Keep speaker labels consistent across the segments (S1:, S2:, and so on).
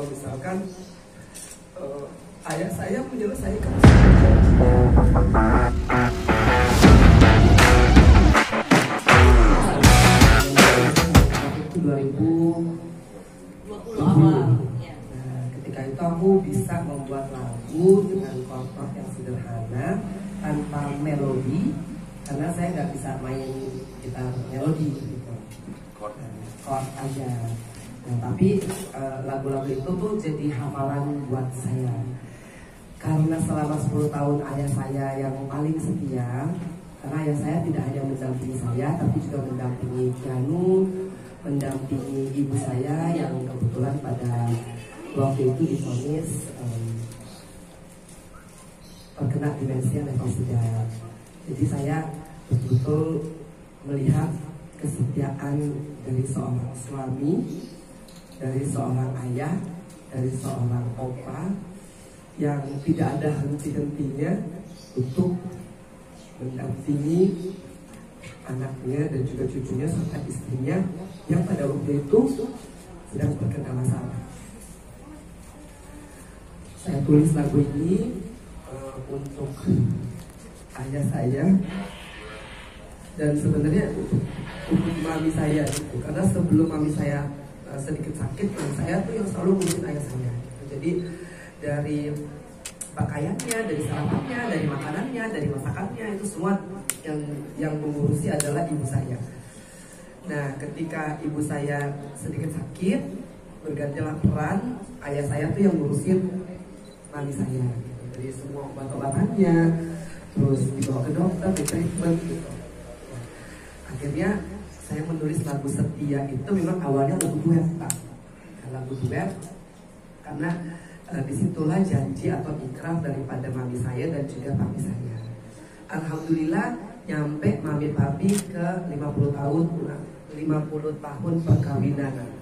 S1: kalau misalkan ayah saya menyelesaikan 2020 awal. Nah, ketika itu aku bisa membuat lagu dengan chord yang sederhana tanpa melodi, karena saya nggak bisa main gitar melodi gitu, chord aja. Nah, tapi lagu-lagu itu tuh jadi hafalan buat saya, karena selama 10 tahun ayah saya yang paling setia. Karena ayah saya tidak hanya mendampingi saya, tapi juga mendampingi piano, mendampingi ibu saya yang kebetulan pada waktu itu divonis terkena demensia level sedang. Jadi saya betul-betul melihat kesetiaan dari seorang suami, dari seorang ayah, dari seorang opa yang tidak ada henti-hentinya untuk mendampingi anaknya dan juga cucunya serta istrinya yang pada waktu itu sedang terkena masalah. Saya tulis lagu ini untuk ayah saya dan sebenarnya untuk mami saya gitu. Karena sebelum mami saya sedikit sakit, saya tuh yang selalu ngurusin ayah saya. Jadi dari pakaiannya, dari sarapannya, dari makanannya, dari masakannya, itu semua yang mengurusi adalah ibu saya. Nah, ketika ibu saya sedikit sakit, bergantilah peran ayah saya tuh yang ngurusin mami saya gitu. Jadi semua obat-obatannya, terus dibawa ke dokter, di treatment gitu. Akhirnya saya menulis lagu Setia itu memang awalnya lagu duet, Pak. Lagu duet karena disitulah janji atau ikraf daripada mami saya dan juga papi saya. Alhamdulillah nyampe mami papi ke 50 tahun perkawinan,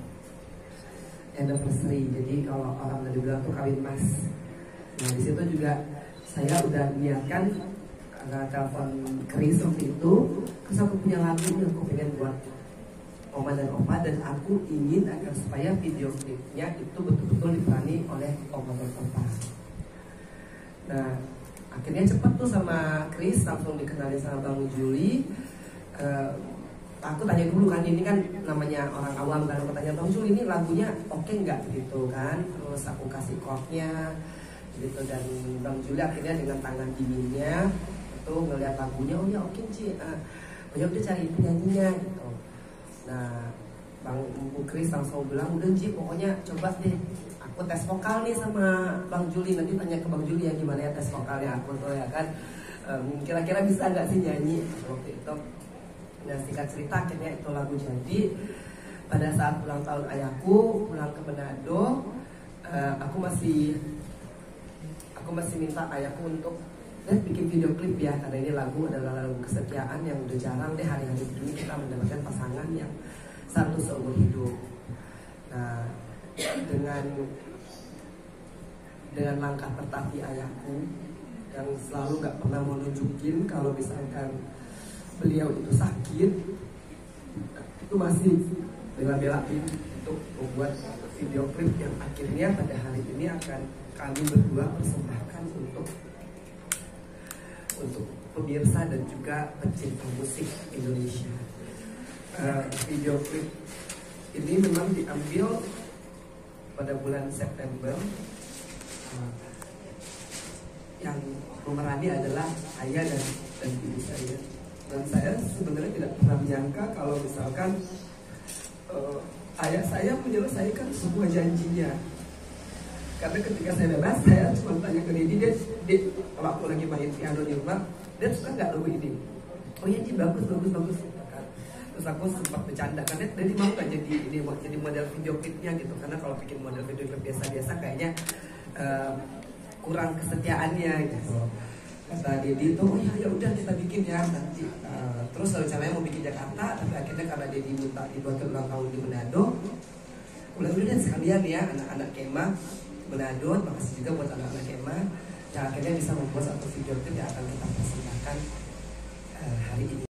S1: anniversary. Jadi kalau orang tadi bilang tuh kawin mas. Nah, di situ juga saya udah niatkan telepon Chris waktu itu, terus aku punya lagu yang aku pengen buat oma dan opa, dan aku ingin agar supaya video klipnya itu betul-betul diperani oleh oma dan opa. Nah, akhirnya cepet tuh sama Chris, langsung dikenalin sama Bang Juli. Aku tanya dulu kan, ini kan namanya orang awam kan, aku tanya Bang Juli ini lagunya oke nggak gitu kan, terus aku kasih chordnya gitu, dan Bang Juli akhirnya dengan tangan dinginnya itu ngeliat lagunya, oh ya oke Ci, oh ya udah cari penyanyinya gitu. Nah, Bang Chris langsung bilang, udah Ji, pokoknya coba deh aku tes vokal nih sama Bang Juli. Nanti tanya ke Bang Juli ya gimana ya tes vokalnya aku tuh ya kan, kira-kira bisa nggak sih nyanyi waktu itu. Nah, singkat cerita akhirnya itu lagu jadi. Pada saat ulang tahun ayahku, pulang ke Manado, aku masih minta ayahku untuk bikin video klip ya, karena ini lagu adalah lagu kesetiaan yang udah jarang deh hari-hari ini kita mendapatkan pasangan yang satu seumur hidup. Nah, dengan langkah tertati ayahku yang selalu nggak pernah mau nunjukin kalau misalkan beliau itu sakit, itu masih bela-belain untuk membuat video klip yang akhirnya pada hari ini akan kami berdua persembahkan untuk pemirsa dan juga pecinta musik Indonesia. Video klip ini memang diambil pada bulan September. Yang memerani adalah ayah dan ibu saya. Dan saya sebenarnya tidak pernah menyangka kalau misalkan ayah saya menyelesaikan semua janjinya. Karena ketika saya bebas, saya cuma tanya ke dia kalau aku lagi main piano di rumah, dia suka nggak lagu ini? Oh iya Ci, bagus. Terus aku sempat bercanda, karena dia mau nggak jadi model video klipnya gitu. Karena kalau bikin model video klip biasa-biasa kayaknya kurang kesetiaannya gitu. Kata Dedi itu, oh ya udah kita bikin ya nanti. Terus rencananya mau bikin Jakarta, tapi akhirnya karena Dedi minta dibuat ulang tahun di Manado, udah sekalian ya anak-anak kemah Manado. Makasih juga buat anak-anak kemah yang akhirnya bisa membuat satu video klip yang akan kita persembahkan hari ini.